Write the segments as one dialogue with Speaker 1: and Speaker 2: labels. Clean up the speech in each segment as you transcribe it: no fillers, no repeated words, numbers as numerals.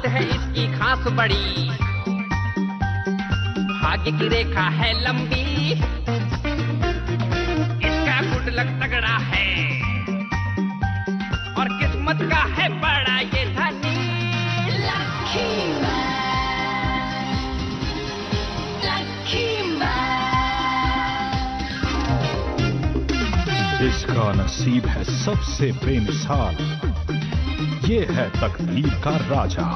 Speaker 1: है इसकी खास बड़ी, भाग्य की रेखा है लंबी, इसका गुड लक तगड़ा है और किस्मत का है बड़ा ये धनी। लकी
Speaker 2: इसका नसीब है सबसे बेमिसाल, ये है तकदीर का राजा।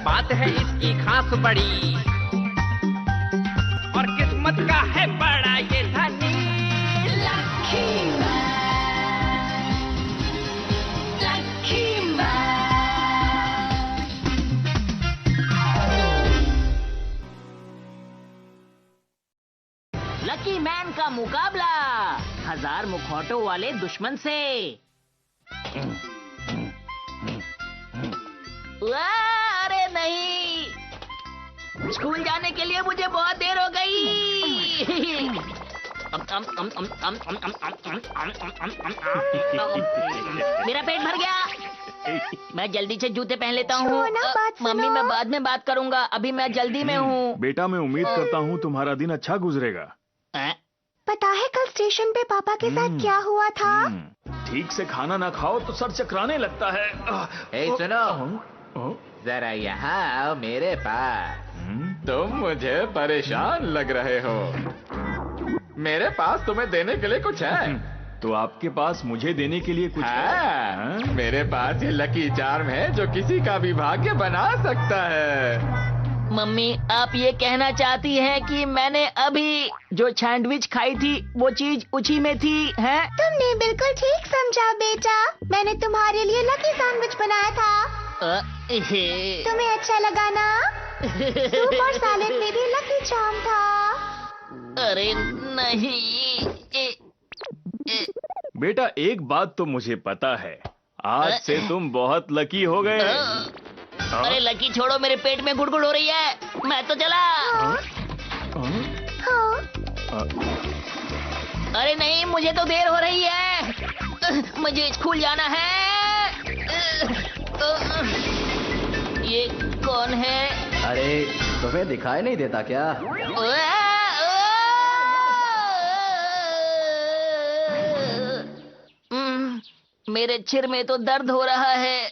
Speaker 1: बात है इसकी खास बड़ी और किस्मत का है बड़ा ये धनी।
Speaker 3: लकी मैन का मुकाबला 1000 मुखौटों वाले दुश्मन से। अरे नहीं, स्कूल जाने के लिए मुझे बहुत देर हो गई। मेरा पेट भर गया। मैं जल्दी से जूते पहन लेता हूँ। मम्मी मैं बाद में बात करूँगा, अभी मैं जल्दी में हूँ।
Speaker 2: बेटा मैं उम्मीद करता हूँ तुम्हारा दिन अच्छा गुजरेगा।
Speaker 4: पता है कल स्टेशन पे पापा के साथ क्या हुआ था?
Speaker 2: ठीक से खाना ना खाओ तो सर चकराने लगता है।
Speaker 5: ए सुनो, जरा यहाँ आओ मेरे पास। तुम मुझे परेशान लग रहे हो। मेरे पास तुम्हें देने के लिए कुछ है।
Speaker 2: तो आपके पास मुझे देने के लिए कुछ है?
Speaker 5: हाँ, मेरे पास ये लकी चार्म है जो किसी का भी भाग्य बना सकता है।
Speaker 3: मम्मी आप ये कहना चाहती हैं कि मैंने अभी जो सैंडविच खाई थी वो चीज उसी में थी, हैं?
Speaker 4: तुमने बिल्कुल ठीक समझा बेटा, मैंने तुम्हारे लिए लकी सैंडविच बनाया था। तुम्हें अच्छा लगा ना? सूप और सैलेड में भी लकी चार्म था।
Speaker 3: अरे नहीं।
Speaker 2: बेटा एक बात तो मुझे पता है, आज से तुम बहुत लकी हो गए।
Speaker 3: अरे लकी छोड़ो, मेरे पेट में गुड़गुड़ हो रही है, मैं तो चला। अरे नहीं, मुझे तो देर हो रही है, मुझे स्कूल जाना है। ये कौन है?
Speaker 6: अरे तुम्हें दिखाई नहीं देता क्या?
Speaker 3: मेरे सिर में तो दर्द हो रहा है।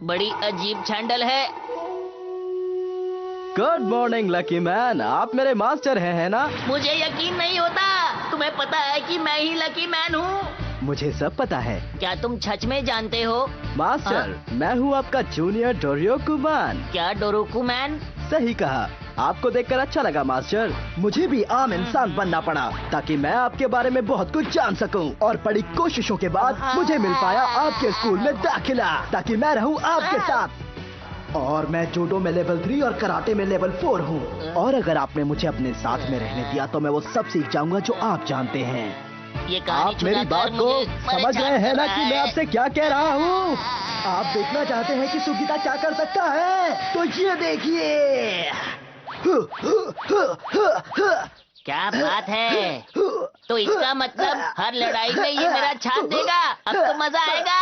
Speaker 3: बड़ी अजीब छांडल है।
Speaker 6: गुड मॉर्निंग लकी मैन, आप मेरे मास्टर हैं है ना?
Speaker 3: मुझे यकीन नहीं होता, तुम्हें पता है कि मैं ही लकी मैन हूँ।
Speaker 6: मुझे सब पता है।
Speaker 3: क्या तुम सच में जानते हो?
Speaker 6: मास्टर मैं हूँ आपका जूनियर डोरियोकुमान।
Speaker 3: क्या डोरोकुमैन?
Speaker 6: सही कहा, आपको देखकर अच्छा लगा मास्टर। मुझे भी आम इंसान बनना पड़ा ताकि मैं आपके बारे में बहुत कुछ जान सकूं। और बड़ी कोशिशों के बाद मुझे मिल पाया आपके स्कूल में दाखिला, ताकि मैं रहूं आपके साथ। और मैं जूडो में लेवल 3 और कराटे में लेवल 4 हूँ। और अगर आपने मुझे अपने साथ में रहने दिया तो मैं वो सब सीख जाऊंगा जो आप जानते हैं।
Speaker 3: ये
Speaker 6: आप मेरी बात को समझ रहे हैं ना कि मैं आपसे क्या कह रहा हूँ? आप देखना चाहते हैं कि सुगीता क्या कर सकता है? तो ये देखिए।
Speaker 3: क्या बात है? तो इसका मतलब हर लड़ाई में ये मेरा साथ देगा, अब तो मजा आएगा।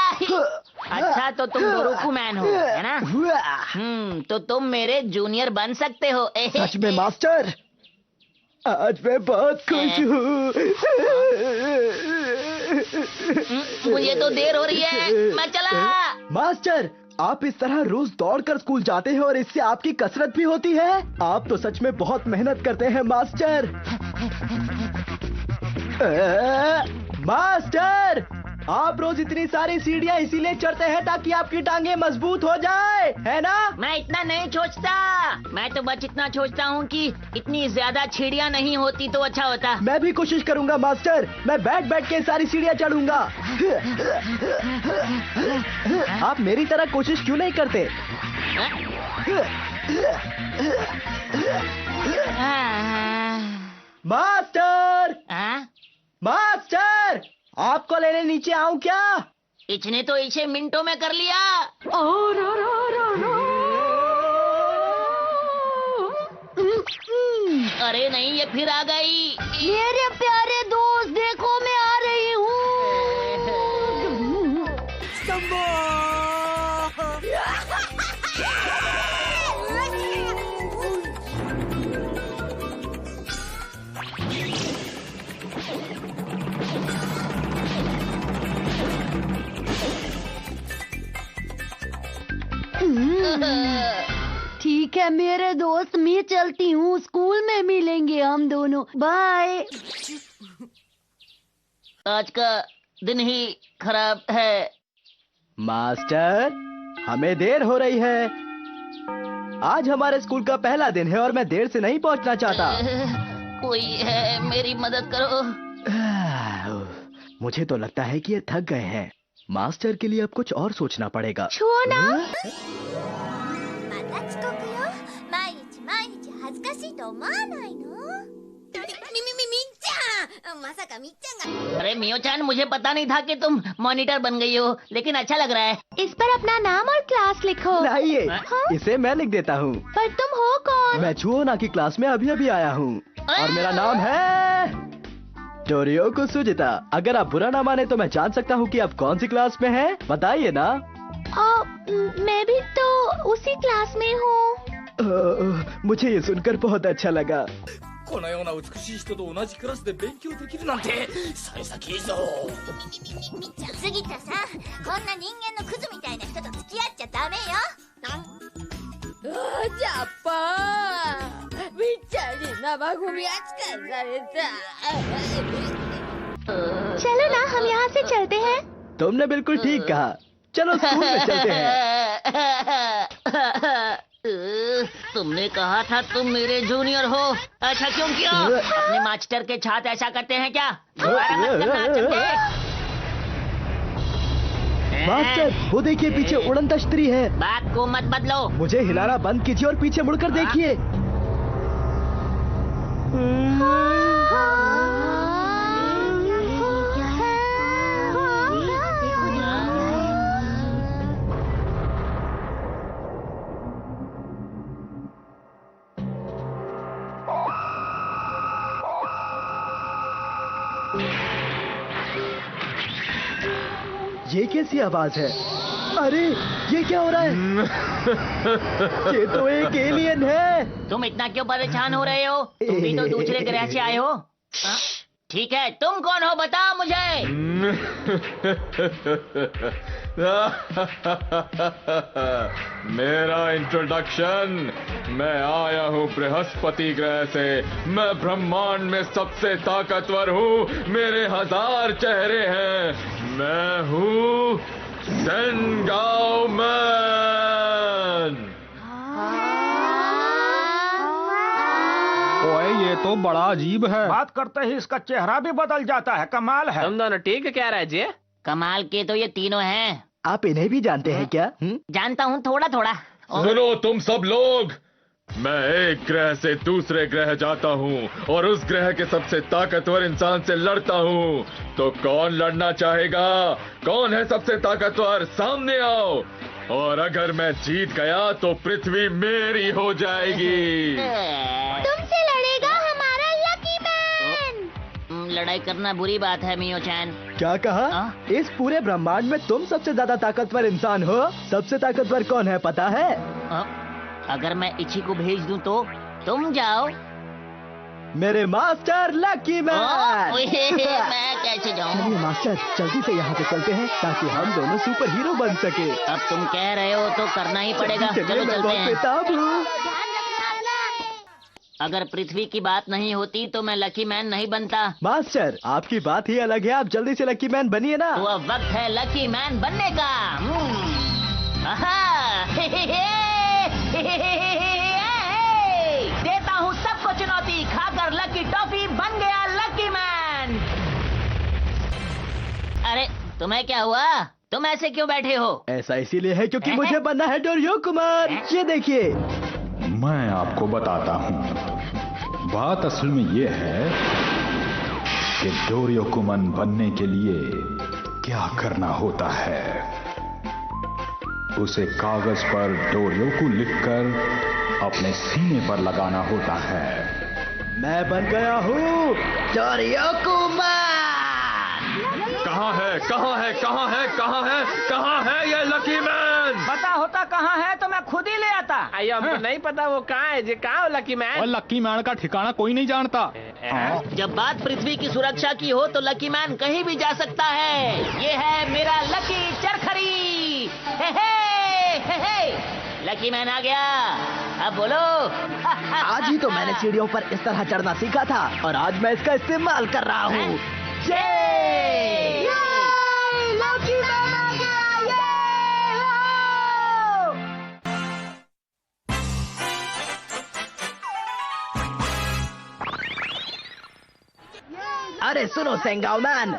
Speaker 3: अच्छा तो तुम डोरोकुमैन हो, है ना? तो तुम मेरे जूनियर बन सकते हो।
Speaker 6: सच में मास्टर, आज मैं बहुत खुश हूँ।
Speaker 3: मुझे तो देर हो रही है, मैं चला।
Speaker 6: मास्टर आप इस तरह रोज दौड़कर स्कूल जाते हैं और इससे आपकी कसरत भी होती है? आप तो सच में बहुत मेहनत करते हैं मास्टर। मास्टर आप रोज इतनी सारी सीढ़ियाँ इसीलिए चढ़ते हैं ताकि आपकी टांगे मजबूत हो जाए, है ना?
Speaker 3: मैं इतना नहीं सोचता, मैं तो बस इतना सोचता हूँ कि इतनी ज्यादा सीढ़ियाँ नहीं होती तो अच्छा होता।
Speaker 6: मैं भी कोशिश करूंगा मास्टर, मैं बैठ बैठ के सारी सीढ़ियाँ चढ़ूंगा। आप मेरी तरह कोशिश क्यों नहीं करते? मास्टर, मास्टर आपको लेने नीचे आऊं क्या?
Speaker 3: इसने तो इसे मिनटों में कर लिया। अरे नहीं, ये फिर आ गई।
Speaker 4: मेरे प्यारे दोस्त, देखो मैं आ रही हूँ। ठीक है मेरे दोस्त, मैं चलती हूँ। स्कूल में मिलेंगे हम दोनों। बाय।
Speaker 3: आज का दिन ही खराब है।
Speaker 6: मास्टर, हमें देर हो रही है। आज हमारे स्कूल का पहला दिन है और मैं देर से नहीं पहुंचना चाहता।
Speaker 3: कोई है, मेरी मदद करो।
Speaker 6: मुझे तो लगता है कि ये थक गए हैं। मास्टर के लिए अब कुछ और सोचना पड़ेगा।
Speaker 4: छुओ ना।
Speaker 7: また遅刻よ。毎日毎日恥ずかしいと思わないの？みっちゃん、まさかみっちゃんが。
Speaker 3: अरे मियो चान, मुझे पता नहीं था कि तुम मॉनिटर बन गई हो, लेकिन अच्छा लग रहा है।
Speaker 4: इस पर अपना नाम और क्लास लिखो।
Speaker 6: नहीं, इसे मैं लिख देता हूँ।
Speaker 4: पर तुम हो कौन?
Speaker 6: मैं छुओना की क्लास में अभी अभी आया हूँ और मेरा नाम है डोरियोको सुजिता। अगर आप बुरा ना माने तो मैं जान सकता हूँ कि आप कौन सी क्लास में हैं? बताइए ना।
Speaker 4: मैं भी तो उसी क्लास में हूँ।
Speaker 6: मुझे ये सुनकर बहुत अच्छा लगा।
Speaker 8: このような美しい人と同じクラスで勉強できるなんて幸先いいぞ。
Speaker 7: みっちゃん、杉田さん、こんな人間のクズみたいな人と付き合っちゃダメよ。
Speaker 9: ジャパン、みっちゃんに生ゴミ扱いされた。
Speaker 4: चलो ना, हम यहाँ से चलते हैं।
Speaker 6: तुमने बिल्कुल ठीक कहा। चलो स्कूल में चलते हैं।
Speaker 3: तुमने कहा था तुम मेरे जूनियर हो। अच्छा क्यों किया? अपने मास्टर के साथ ऐसा करते हैं क्या? दोबारा मत करना, समझे?
Speaker 6: मास्टर, वो देखिए पीछे उड़न तश्तरी है।
Speaker 3: बात को मत बदलो।
Speaker 6: मुझे हिलाना बंद कीजिए और पीछे मुड़कर देखिए। ये कैसी आवाज है? अरे ये क्या हो रहा है? ये तो एक एलियन है।
Speaker 3: तुम इतना क्यों परेशान हो रहे हो? तुम भी तो दूसरे ग्रह से आए हो। हाँ? ठीक है, तुम कौन हो बताओ मुझे।
Speaker 5: मेरा इंट्रोडक्शन, मैं आया हूँ बृहस्पति ग्रह से। मैं ब्रह्मांड में सबसे ताकतवर हूँ। मेरे 1000 चेहरे हैं। मैं हूँ सेनगाओ मैन।
Speaker 2: ओए, ये तो बड़ा अजीब है।
Speaker 10: बात करते ही इसका चेहरा भी बदल जाता है। कमाल है।
Speaker 8: तुम दोनों ठीक कह रहे जी?
Speaker 3: कमाल के तो ये तीनों हैं।
Speaker 6: आप इन्हें भी जानते हैं क्या?
Speaker 3: जानता हूँ थोड़ा थोड़ा।
Speaker 5: सुनो तुम सब लोग, मैं एक ग्रह से दूसरे ग्रह जाता हूँ और उस ग्रह के सबसे ताकतवर इंसान से लड़ता हूँ। तो कौन लड़ना चाहेगा? कौन है सबसे ताकतवर? सामने आओ। और अगर मैं जीत गया तो पृथ्वी मेरी हो जाएगी।
Speaker 4: तुमसे लड़ेगा हमारा लकी मैन।
Speaker 3: लड़ाई करना बुरी बात है मियो चैन।
Speaker 6: क्या कहा? इस पूरे ब्रह्मांड में तुम सबसे ज्यादा ताकतवर इंसान हो। सबसे ताकतवर कौन है पता है?
Speaker 3: अगर मैं इची को भेज दूं तो तुम जाओ।
Speaker 6: मेरे मास्टर लकी मैन।
Speaker 3: मैं कैसे जाऊं?
Speaker 6: चलिए मास्टर, जल्दी से यहाँ पे चलते हैं ताकि हम दोनों सुपर हीरो बन सके।
Speaker 3: अब तुम कह रहे हो तो करना ही पड़ेगा।
Speaker 6: चलिए,
Speaker 3: चलो
Speaker 6: मैं
Speaker 3: चलते
Speaker 6: बहुत
Speaker 3: हैं।
Speaker 6: बेताब हूँ।
Speaker 3: अगर पृथ्वी की बात नहीं होती तो मैं लकी मैन नहीं बनता।
Speaker 6: मास्टर, आपकी बात ही अलग है। आप जल्दी से लकी मैन बनिए ना।
Speaker 3: तो अब वक्त है लकी मैन बनने का। देता हूँ सबको चुनौती, खाकर लकी टॉफी बन गया लकी मैन। अरे तुम्हें क्या हुआ? तुम ऐसे क्यों बैठे हो?
Speaker 6: ऐसा इसीलिए है क्योंकि मुझे बनना है डोरियोकुमान। ये देखिए।
Speaker 2: मैं आपको बताता हूँ। बात असल में ये है कि डोरियोकुमान बनने के लिए क्या करना होता है। उसे कागज पर डोरियों को लिखकर अपने सीने पर लगाना होता है।
Speaker 6: मैं बन गया हूँ डोरियोकुमान।
Speaker 5: कहाँ है कहाँ है कहाँ है कहाँ है कहाँ है ये लकी मैन?
Speaker 10: पता होता कहाँ है तो मैं खुद ही ले आता।
Speaker 1: आइयो हमको नहीं पता वो कहाँ है जी। कहाँ हो लकी मैन?
Speaker 2: और लकी मैन का ठिकाना कोई नहीं जानता।
Speaker 3: जब बात पृथ्वी की सुरक्षा की हो तो लकी मैन कहीं भी जा सकता है। ये है मेरा लकी चरखड़ी। हे हे, लकी मैन आ गया। अब बोलो।
Speaker 6: आज ही तो मैंने सीढ़ियों पर इस तरह चढ़ना सीखा था और आज मैं इसका इस्तेमाल कर रहा हूँ।
Speaker 4: लकी मैन आ गया।
Speaker 6: अरे सुनो सेंगाओ मैन,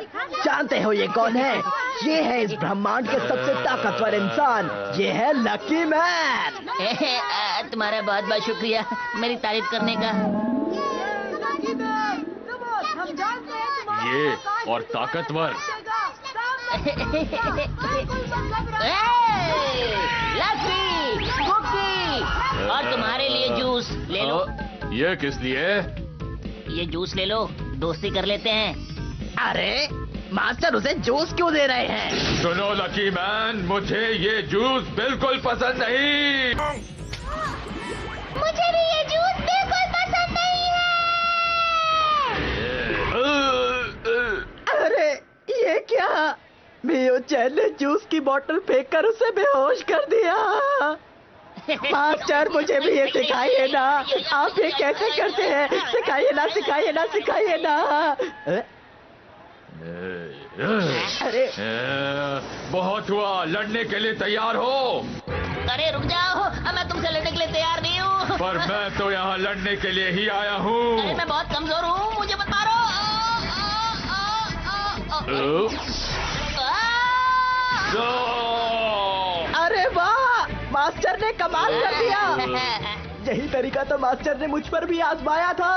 Speaker 6: जानते हो ये कौन है? ये है इस ब्रह्मांड के सबसे ताकतवर इंसान। ये है लकी मैन।
Speaker 3: तुम्हारा बहुत बहुत शुक्रिया मेरी तारीफ करने का।
Speaker 5: ये और ताकतवर।
Speaker 3: लकी, कुकी और तुम्हारे लिए जूस ले लो।
Speaker 5: ये किस लिए?
Speaker 3: ये जूस ले लो, दोस्ती कर लेते हैं।
Speaker 6: अरे मास्टर उसे जूस क्यों दे रहे हैं?
Speaker 5: सुनो लकी मैन, मुझे ये जूस बिल्कुल पसंद नहीं।
Speaker 4: मुझे भी ये जूस बिल्कुल पसंद नहीं है।
Speaker 6: अरे ये क्या? मियो चैन ने जूस की बोतल फेंककर उसे बेहोश कर दिया। मास्टर मुझे भी ये सिखाइए ना। आप ये कैसे करते हैं? सिखाइए ना, सिखाइए ना, सिखाइए ना। अरे
Speaker 5: बहुत हुआ, लड़ने के लिए तैयार हो?
Speaker 3: अरे रुक जाओ, मैं तुमसे लड़ने के लिए तैयार नहीं हूँ।
Speaker 5: पर मैं तो यहाँ लड़ने के लिए ही आया हूँ।
Speaker 3: अरे मैं बहुत कमजोर हूँ, मुझे मत मारो।
Speaker 6: अरे वाह, मास्टर ने कमाल कर दिया। यही तरीका तो मास्टर ने मुझ पर भी आजमाया था।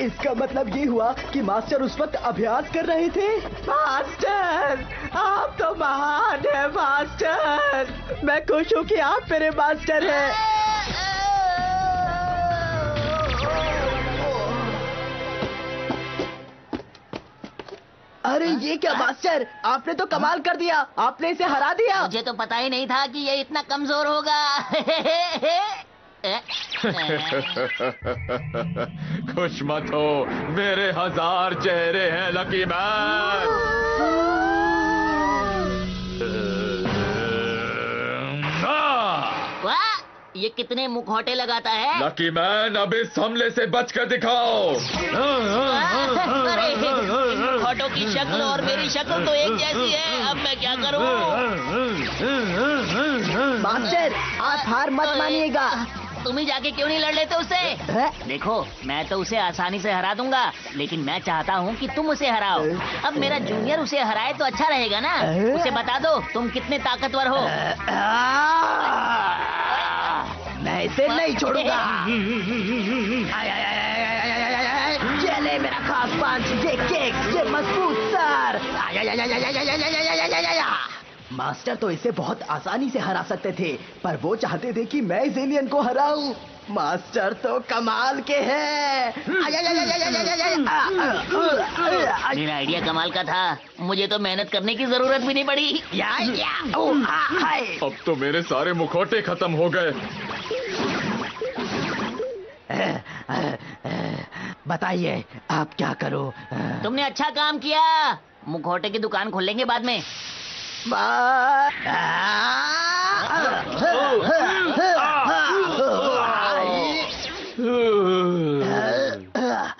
Speaker 6: इसका मतलब ये हुआ कि मास्टर उस वक्त अभ्यास कर रहे थे। मास्टर आप तो महान है मास्टर। मैं खुश हूँ कि आप मेरे मास्टर हैं। अरे ये क्या मास्टर, आपने तो कमाल कर दिया। आपने इसे हरा दिया।
Speaker 3: मुझे तो पता ही नहीं था कि ये इतना कमजोर होगा।
Speaker 5: खुश मत हो, मेरे 1000 चेहरे हैं लकी मैन।
Speaker 3: वाह, ये कितने मुखौटे लगाता है।
Speaker 5: लकी मैन, अब इस हमले से बचकर दिखाओ।
Speaker 3: अरे मुखौटों की शक्ल और मेरी शक्ल तो एक जैसी है। अब मैं क्या करूं?
Speaker 6: मास्टर आप हार मत मानिएगा।
Speaker 3: तुम ही जाके क्यों नहीं लड़ लेते उससे? देखो मैं तो उसे आसानी से हरा दूंगा, लेकिन मैं चाहता हूँ कि तुम उसे हराओ। अब मेरा जूनियर उसे हराए तो अच्छा रहेगा ना। उसे बता दो तुम कितने ताकतवर हो।
Speaker 6: मैं इसे नहीं छोड़ूंगा। ये ले मेरा खास पंच, ये केक, ये मजबूत सर। मास्टर तो इसे बहुत आसानी से हरा सकते थे, पर वो चाहते थे कि मैं इस एलियन को हराऊं। मास्टर तो कमाल के हैं।
Speaker 3: मेरा आइडिया कमाल का था, मुझे तो मेहनत करने की जरूरत भी नहीं पड़ी।
Speaker 5: अब तो मेरे सारे मुखौटे खत्म हो गए।
Speaker 6: बताइए आप क्या करो?
Speaker 3: तुमने अच्छा काम किया। मुखौटे की दुकान खोलेंगे बाद में।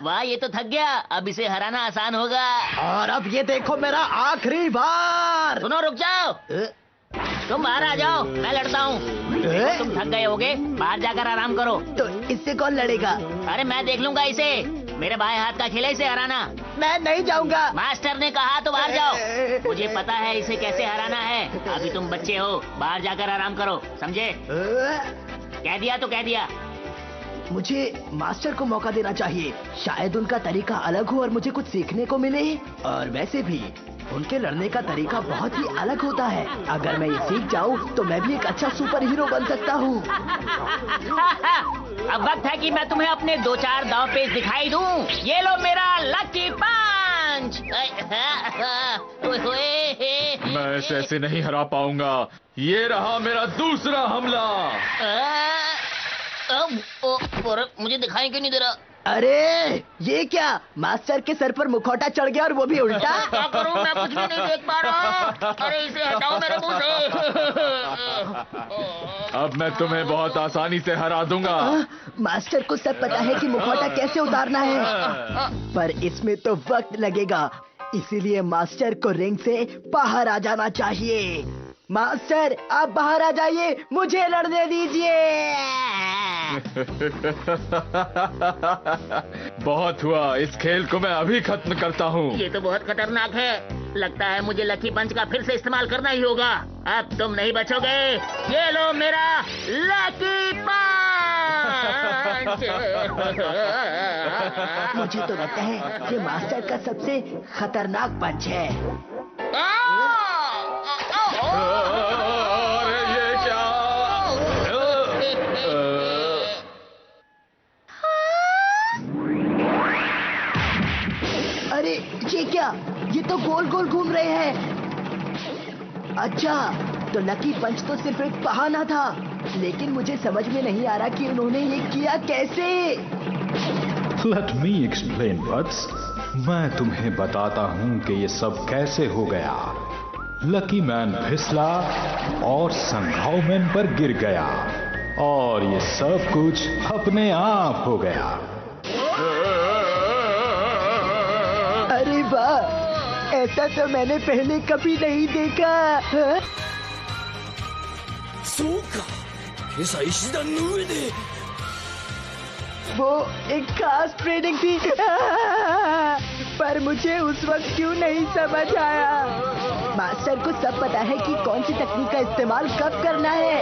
Speaker 3: वाह, ये तो थक गया। अब इसे हराना आसान होगा।
Speaker 6: और अब ये देखो मेरा आखिरी बार।
Speaker 3: सुनो रुक जाओ, तुम बाहर आ जाओ, मैं लड़ता हूँ। तुम थक गए होगे, बाहर जाकर आराम करो।
Speaker 6: तो इससे कौन लड़ेगा?
Speaker 3: अरे मैं देख लूंगा इसे। मेरे बाएं हाथ का खेल है इसे हराना।
Speaker 6: मैं नहीं जाऊंगा।
Speaker 3: मास्टर ने कहा तो बाहर जाओ। मुझे पता है इसे कैसे हराना है। अभी तुम बच्चे हो, बाहर जाकर आराम करो, समझे? कह दिया तो कह दिया।
Speaker 6: मुझे मास्टर को मौका देना चाहिए। शायद उनका तरीका अलग हो और मुझे कुछ सीखने को मिले। और वैसे भी उनके लड़ने का तरीका बहुत ही अलग होता है। अगर मैं ये सीख जाऊँ तो मैं भी एक अच्छा सुपर हीरो बन सकता हूँ।
Speaker 3: अब वक्त है कि मैं तुम्हें अपने 2-4 दांव पेच दिखाई दूं। ये लो मेरा लकी पंच।
Speaker 5: मैं इसे ऐसे नहीं हरा पाऊंगा। ये रहा मेरा दूसरा हमला।
Speaker 3: मुझे दिखाई क्यों नहीं दे रहा?
Speaker 6: अरे ये क्या, मास्टर के सर पर मुखौटा चढ़ गया और वो भी उल्टा।
Speaker 3: क्या करूं, मैं कुछ भी नहीं देख पा रहा। अरे इसे हटाओ मेरे मुंह से।
Speaker 5: अब मैं तुम्हें बहुत आसानी से हरा दूंगा।
Speaker 6: मास्टर को सब पता है कि मुखौटा कैसे उतारना है, पर इसमें तो वक्त लगेगा। इसीलिए मास्टर को रिंग से बाहर आ जाना चाहिए। मास्टर आप बाहर आ जाइए, मुझे लड़ने दीजिए।
Speaker 5: बहुत हुआ, इस खेल को मैं अभी खत्म करता हूँ।
Speaker 3: ये तो बहुत खतरनाक है। लगता है मुझे लकी पंच का फिर से इस्तेमाल करना ही होगा। अब तुम नहीं बचोगे। ये लो मेरा लकी पंच।
Speaker 6: मुझे तो लगता है ये मास्टर का सबसे खतरनाक पंच है।
Speaker 5: अरे ये क्या?
Speaker 6: अरे ये क्या, ये तो गोल गोल घूम रहे हैं। अच्छा, तो लकी पंच तो सिर्फ एक बहाना था, लेकिन मुझे समझ में नहीं आ रहा कि उन्होंने ये किया कैसे।
Speaker 2: लेट मी एक्सप्लेन बट्स। मैं तुम्हें बताता हूँ कि ये सब कैसे हो गया। लकी मैन फिसला और संघाव मैन पर गिर गया और ये सब कुछ अपने आप हो गया।
Speaker 6: अरे वाह, ऐसा तो मैंने पहले कभी नहीं देखा। वो एक खास ट्रेनिंग थी, पर मुझे उस वक्त क्यों नहीं समझ आया। मास्टर को सब पता है कि कौन सी तकनीक का इस्तेमाल कब करना है।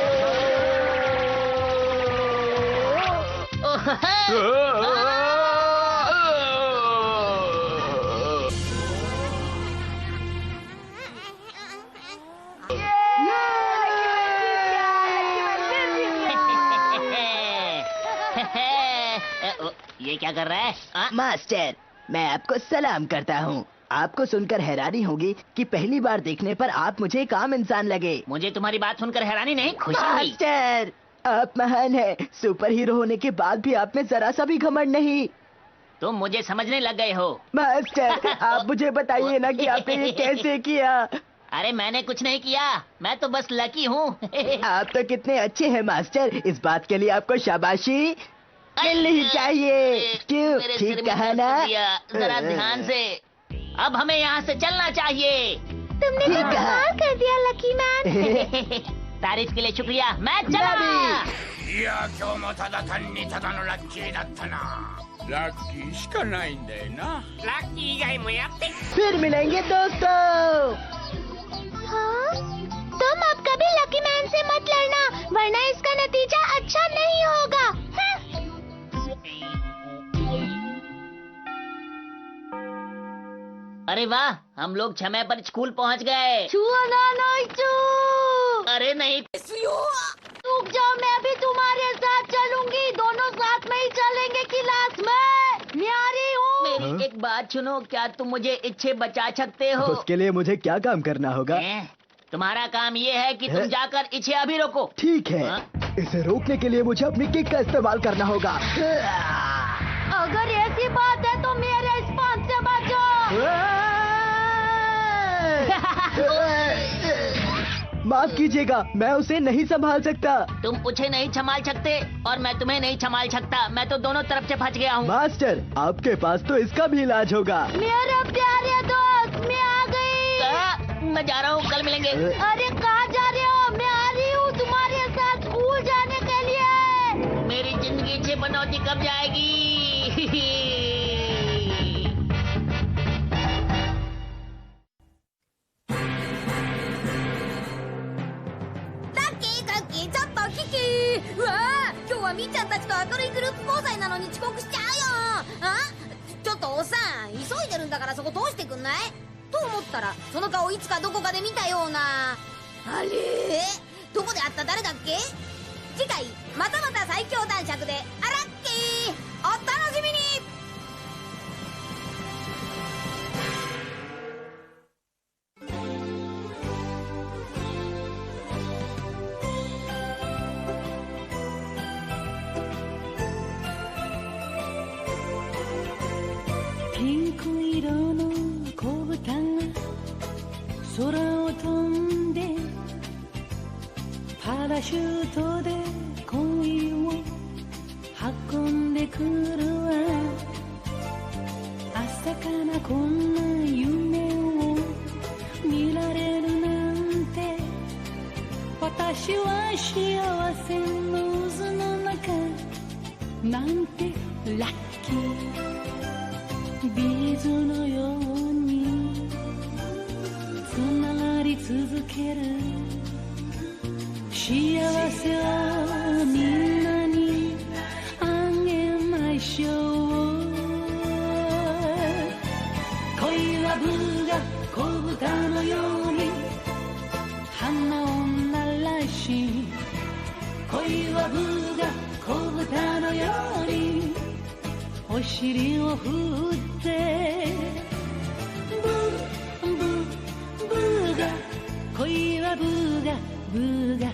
Speaker 3: ये क्या कर रहा है?
Speaker 6: मास्टर, मैं आपको सलाम करता हूँ। आपको सुनकर हैरानी होगी कि पहली बार देखने पर आप मुझे एक आम इंसान लगे।
Speaker 3: मुझे तुम्हारी बात सुनकर हैरानी नहीं, खुशी हुई।
Speaker 6: मास्टर, आप महान हैं। सुपर हीरो होने के बाद भी आप में जरा सा भी घमंड नहीं।
Speaker 3: तुम मुझे समझने लग गए हो।
Speaker 6: मास्टर, आप मुझे बताइए ना कि आपने ये कैसे किया।
Speaker 3: अरे मैंने कुछ नहीं किया, मैं तो बस लकी हूँ।
Speaker 6: आप तो कितने अच्छे हैं मास्टर, इस बात के लिए आपको शाबाशी मिलनी चाहिए। क्यों, ठीक कहा ना?
Speaker 3: जरा ध्यान से। अब हमें यहाँ से चलना चाहिए।
Speaker 4: तुमने तो कमाल कर दिया लकी मैन।
Speaker 3: तारीफ के लिए शुक्रिया, मैं चला।
Speaker 6: फिर मिलेंगे दोस्तों।
Speaker 4: हाँ? तुम अब कभी लकी मैन से मत लड़ना, वरना इसका नतीजा अच्छा नहीं होगा।
Speaker 3: अरे वाह, हम लोग समय पर स्कूल पहुंच गए। अरे नहीं,
Speaker 9: रुक जाओ, मैं भी तुम्हारे साथ चलूंगी। दोनों साथ में ही चलेंगे क्लास में। मैं आ रही हूँ।
Speaker 3: मेरी एक बात सुनो, क्या तुम मुझे इच्छे बचा सकते हो?
Speaker 6: उसके लिए मुझे क्या काम करना होगा?
Speaker 3: तुम्हारा काम ये है कि तुम जाकर इच्छे अभी रोको।
Speaker 6: ठीक है। इसे रोकने के लिए मुझे अपनी किक का इस्तेमाल करना होगा।
Speaker 9: अगर ऐसी बात है तो मेरे इस पंच से बचो।
Speaker 6: माफ कीजिएगा, मैं उसे नहीं संभाल सकता।
Speaker 3: तुम उसे नहीं संभाल सकते और मैं तुम्हें नहीं संभाल सकता। मैं तो दोनों तरफ से फंस गया हूँ।
Speaker 6: मास्टर, आपके पास तो इसका भी इलाज होगा।
Speaker 9: मेरे प्यारे दोस्त, मैं आ गई।
Speaker 3: मैं जा रहा हूँ, कल मिलेंगे।
Speaker 9: अरे कहाँ जा रहे हो? मैं आ रही हूँ तुम्हारे साथ स्कूल जाने के लिए।
Speaker 3: मेरी जिंदगी से बनौती कब जाएगी?
Speaker 7: と明るいグループ交際なのに遅刻しちゃうよ。あ、ちょっとおっさん、急いでるんだからそこ通してくんない？と思ったらその顔いつかどこかで見たような。あれ、どこで会った誰だっけ？次回またまた最強男爵でアラッキー、お楽しみに。
Speaker 9: ピンク色の子豚が空を飛んでパラシュートで恋を運んでくるわ。朝からこんな夢を見られるなんて、私は幸せの渦の中なんてラッキー。ビーズのようにつながり続ける幸せをみんなにあげましょう。恋はブが子豚のように花を鳴らし、恋はブが子豚のようにお尻を振ってブーブーブーが、恋はブーがブーが